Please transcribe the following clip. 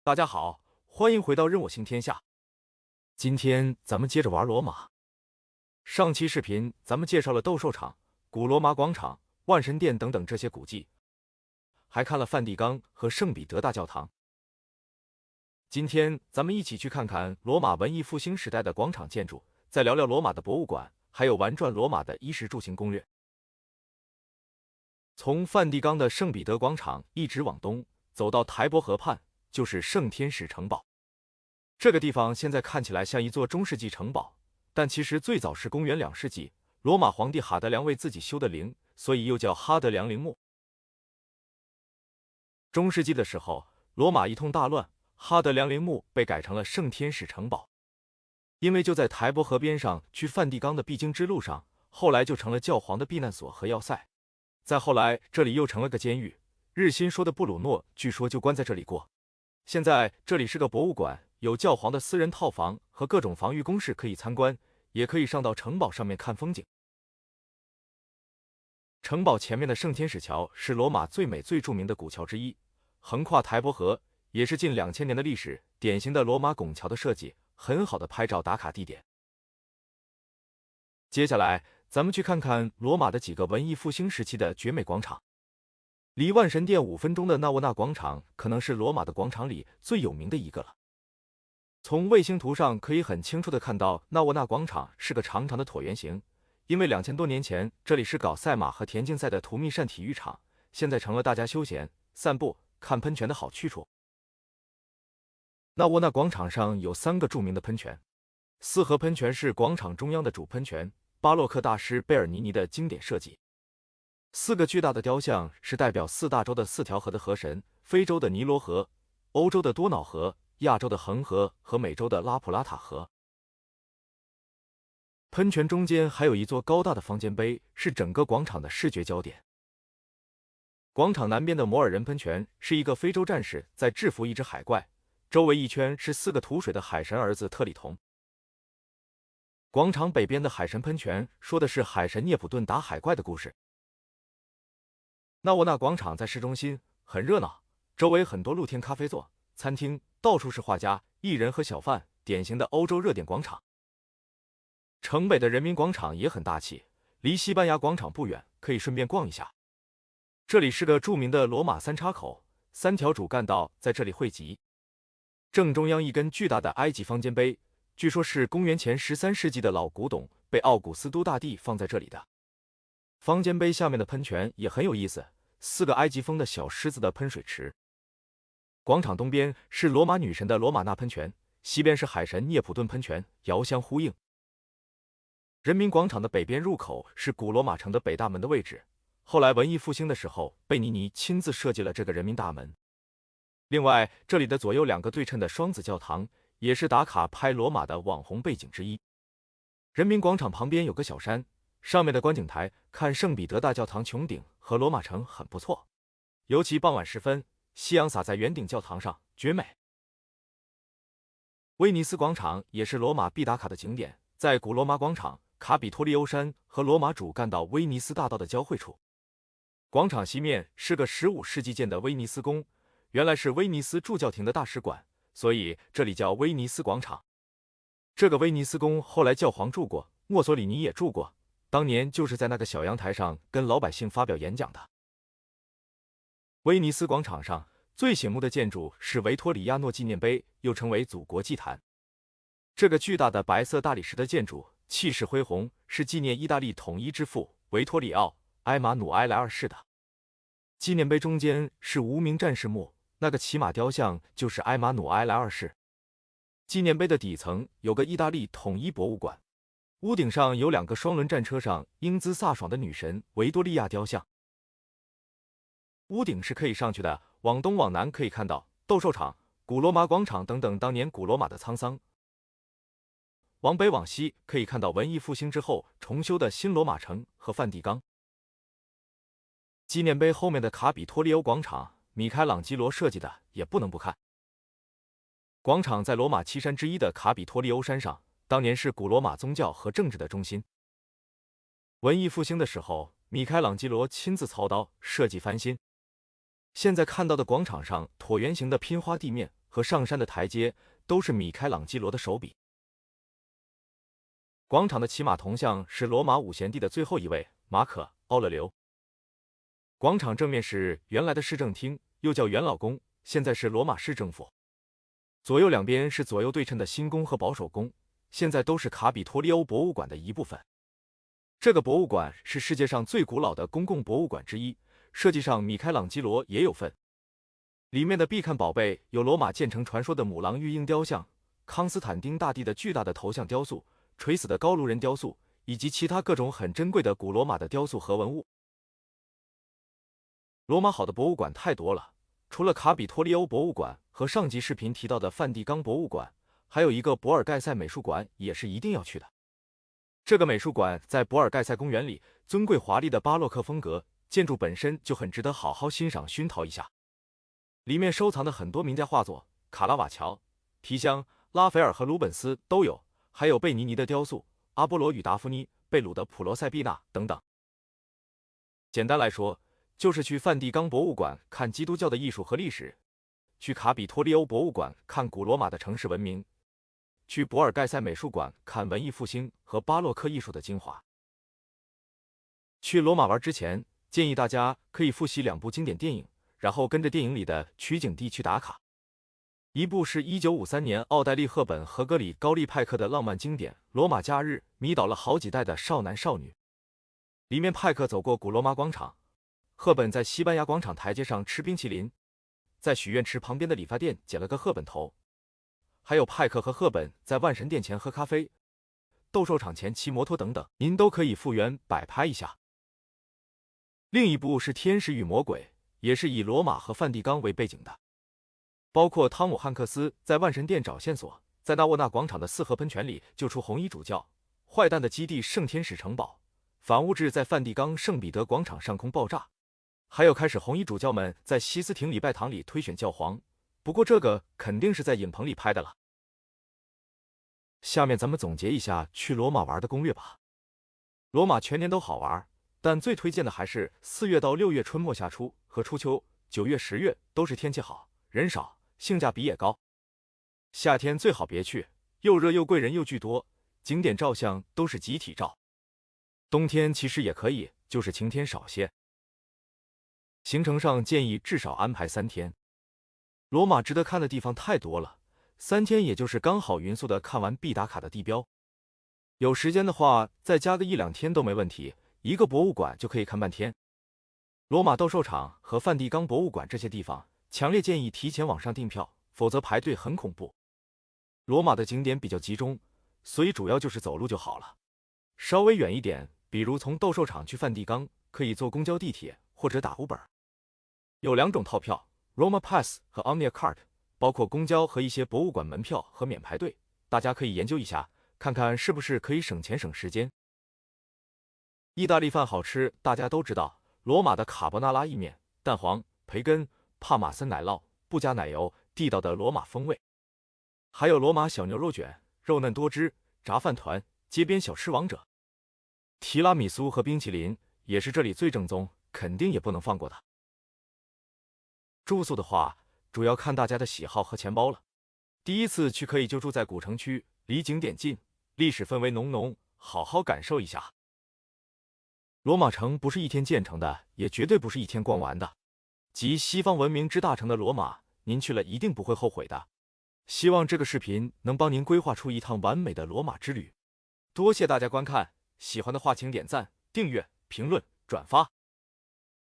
大家好，欢迎回到任我行天下。今天咱们接着玩罗马。上期视频咱们介绍了斗兽场、古罗马广场、万神殿等等这些古迹，还看了梵蒂冈和圣彼得大教堂。今天咱们一起去看看罗马文艺复兴时代的广场建筑，再聊聊罗马的博物馆，还有玩转罗马的衣食住行攻略。从梵蒂冈的圣彼得广场一直往东，走到台伯河畔，就是圣天使城堡。这个地方现在看起来像一座中世纪城堡，但其实最早是公元2世纪，罗马皇帝哈德良为自己修的陵，所以又叫哈德良陵墓。中世纪的时候，罗马一通大乱，哈德良陵墓被改成了圣天使城堡。因为就在台伯河边上，去梵蒂冈的必经之路上，后来就成了教皇的避难所和要塞。再后来，这里又成了个监狱，日心说的布鲁诺据说就关在这里过。现在这里是个博物馆，有教皇的私人套房和各种防御工事可以参观，也可以上到城堡上面看风景。城堡前面的圣天使桥是罗马最美最著名的古桥之一，横跨台伯河，也是近2000年的历史，典型的罗马拱桥的设计，很好的拍照打卡地点。接下来咱们去看看罗马的几个文艺复兴时期的绝美广场。离万神殿5分钟的纳沃纳广场可能是罗马的广场里最有名的一个了。从卫星图上可以很清楚的看到，纳沃纳广场是个长长的椭圆形，因为2000多年前这里是搞赛马和田径赛的图密善体育场，现在成了大家休闲、散步、看喷泉的好去处。纳沃纳广场上有3个著名的喷泉，4合喷泉是广场中央的主喷泉，巴洛克大师贝尔尼尼的经典设计。4个巨大的雕像是代表4大洲的4条河的河神，非洲的尼罗河、欧洲的多瑙河、亚洲的恒河和美洲的拉普拉塔河。喷泉中间还有一座高大的方尖碑，是整个广场的视觉焦点。广场南边的摩尔人喷泉是一个非洲战士在制服一只海怪，周围一圈是4个吐水的海神儿子特里同。广场北边的海神喷泉说的是海神涅普顿打海怪的故事。纳沃纳广场在市中心，很热闹，周围很多露天咖啡座、餐厅，到处是画家、艺人和小贩，典型的欧洲热点广场。城北的人民广场也很大气，离西班牙广场不远，可以顺便逛一下。这里是个著名的罗马3岔口，3条主干道在这里汇集。正中央一根巨大的埃及方尖碑，据说是公元前13世纪的老古董，被奥古斯都大帝放在这里的。方尖碑下面的喷泉也很有意思，4个埃及风的小狮子的喷水池。广场东边是罗马女神的罗马纳喷泉，西边是海神涅普顿喷泉，遥相呼应。人民广场的北边入口是古罗马城的北大门的位置，后来文艺复兴的时候，贝尼尼亲自设计了这个人民大门。另外，这里的左右2个对称的双子教堂也是打卡拍罗马的网红背景之一。人民广场旁边有个小山，上面的观景台看圣彼得大教堂穹顶和罗马城很不错，尤其傍晚时分，夕阳洒在圆顶教堂上，绝美。威尼斯广场也是罗马必打卡的景点，在古罗马广场、卡比托利欧山和罗马主干道威尼斯大道的交汇处。广场西面是个15世纪建的威尼斯宫，原来是威尼斯驻教廷的大使馆，所以这里叫威尼斯广场。这个威尼斯宫后来教皇住过，墨索里尼也住过，当年就是在那个小阳台上跟老百姓发表演讲的。威尼斯广场上最醒目的建筑是维托里亚诺纪念碑，又称为祖国祭坛。这个巨大的白色大理石的建筑气势恢宏，是纪念意大利统一之父维托里奥·埃马努埃莱二世的。纪念碑中间是无名战士墓，那个骑马雕像就是埃马努埃莱二世。纪念碑的底层有个意大利统一博物馆，屋顶上有2个双轮战车上英姿飒爽的女神维多利亚雕像。屋顶是可以上去的，往东往南可以看到斗兽场、古罗马广场等等当年古罗马的沧桑。往北往西可以看到文艺复兴之后重修的新罗马城和梵蒂冈。纪念碑后面的卡比托利欧广场，米开朗基罗设计的，也不能不看。广场在罗马7山之一的卡比托利欧山上，当年是古罗马宗教和政治的中心。文艺复兴的时候，米开朗基罗亲自操刀设计翻新。现在看到的广场上椭圆形的拼花地面和上山的台阶都是米开朗基罗的手笔。广场的骑马铜像是罗马五贤帝的最后一位马可·奥勒留。广场正面是原来的市政厅，又叫元老宫，现在是罗马市政府。左右两边是左右对称的新宫和保守宫，现在都是卡比托利欧博物馆的一部分。这个博物馆是世界上最古老的公共博物馆之一，设计上米开朗基罗也有份。里面的必看宝贝有罗马建成传说的母狼育婴雕像、康斯坦丁大帝的巨大的头像雕塑、垂死的高卢人雕塑，以及其他各种很珍贵的古罗马的雕塑和文物。罗马好的博物馆太多了，除了卡比托利欧博物馆和上集视频提到的梵蒂冈博物馆，还有一个博尔盖塞美术馆也是一定要去的。这个美术馆在博尔盖塞公园里，尊贵华丽的巴洛克风格，建筑本身就很值得好好欣赏熏陶一下。里面收藏的很多名家画作，卡拉瓦乔、提香、拉斐尔和鲁本斯都有，还有贝尼尼的雕塑、阿波罗与达芙妮、贝鲁的普罗塞碧娜等等。简单来说，就是去梵蒂冈博物馆看基督教的艺术和历史，去卡比托利欧博物馆看古罗马的城市文明，去博尔盖塞美术馆看文艺复兴和巴洛克艺术的精华。去罗马玩之前，建议大家可以复习2部经典电影，然后跟着电影里的取景地去打卡。一部是1953年奥黛丽·赫本和格里高利·派克的浪漫经典《罗马假日》，迷倒了好几代的少男少女。里面派克走过古罗马广场，赫本在西班牙广场台阶上吃冰淇淋，在许愿池旁边的理发店剪了个赫本头，还有派克和赫本在万神殿前喝咖啡、斗兽场前骑摩托等等，您都可以复原摆拍一下。另一部是《天使与魔鬼》，也是以罗马和梵蒂冈为背景的，包括汤姆汉克斯在万神殿找线索，在纳沃纳广场的4合喷泉里救出红衣主教，坏蛋的基地圣天使城堡，反物质在梵蒂冈圣彼得广场上空爆炸，还有开始红衣主教们在西斯廷礼拜堂里推选教皇，不过这个肯定是在影棚里拍的了。下面咱们总结一下去罗马玩的攻略吧。罗马全年都好玩，但最推荐的还是4月到6月春末夏初和初秋，9月10月都是天气好，人少，性价比也高。夏天最好别去，又热又贵，人又巨多，景点照相都是集体照。冬天其实也可以，就是晴天少些。行程上建议至少安排3天。罗马值得看的地方太多了，3天也就是刚好匀速的看完必打卡的地标。有时间的话，再加个1、2天都没问题，一个博物馆就可以看半天。罗马斗兽场和梵蒂冈博物馆这些地方，强烈建议提前网上订票，否则排队很恐怖。罗马的景点比较集中，所以主要就是走路就好了。稍微远一点，比如从斗兽场去梵蒂冈，可以坐公交、地铁或者打 Uber。有2种套票 ，Roma Pass 和 Omnia Card， 包括公交和一些博物馆门票和免排队，大家可以研究一下，看看是不是可以省钱省时间。意大利饭好吃，大家都知道，罗马的卡波纳拉意面，蛋黄、培根、帕马森奶酪，不加奶油，地道的罗马风味。还有罗马小牛肉卷，肉嫩多汁，炸饭团，街边小吃王者。提拉米苏和冰淇淋也是这里最正宗，肯定也不能放过的。住宿的话，主要看大家的喜好和钱包了。第一次去可以就住在古城区，离景点近，历史氛围浓浓，好好感受一下。罗马城不是一天建成的，也绝对不是一天逛完的。集西方文明之大成的罗马，您去了一定不会后悔的。希望这个视频能帮您规划出一趟完美的罗马之旅。多谢大家观看，喜欢的话请点赞、订阅、评论、转发。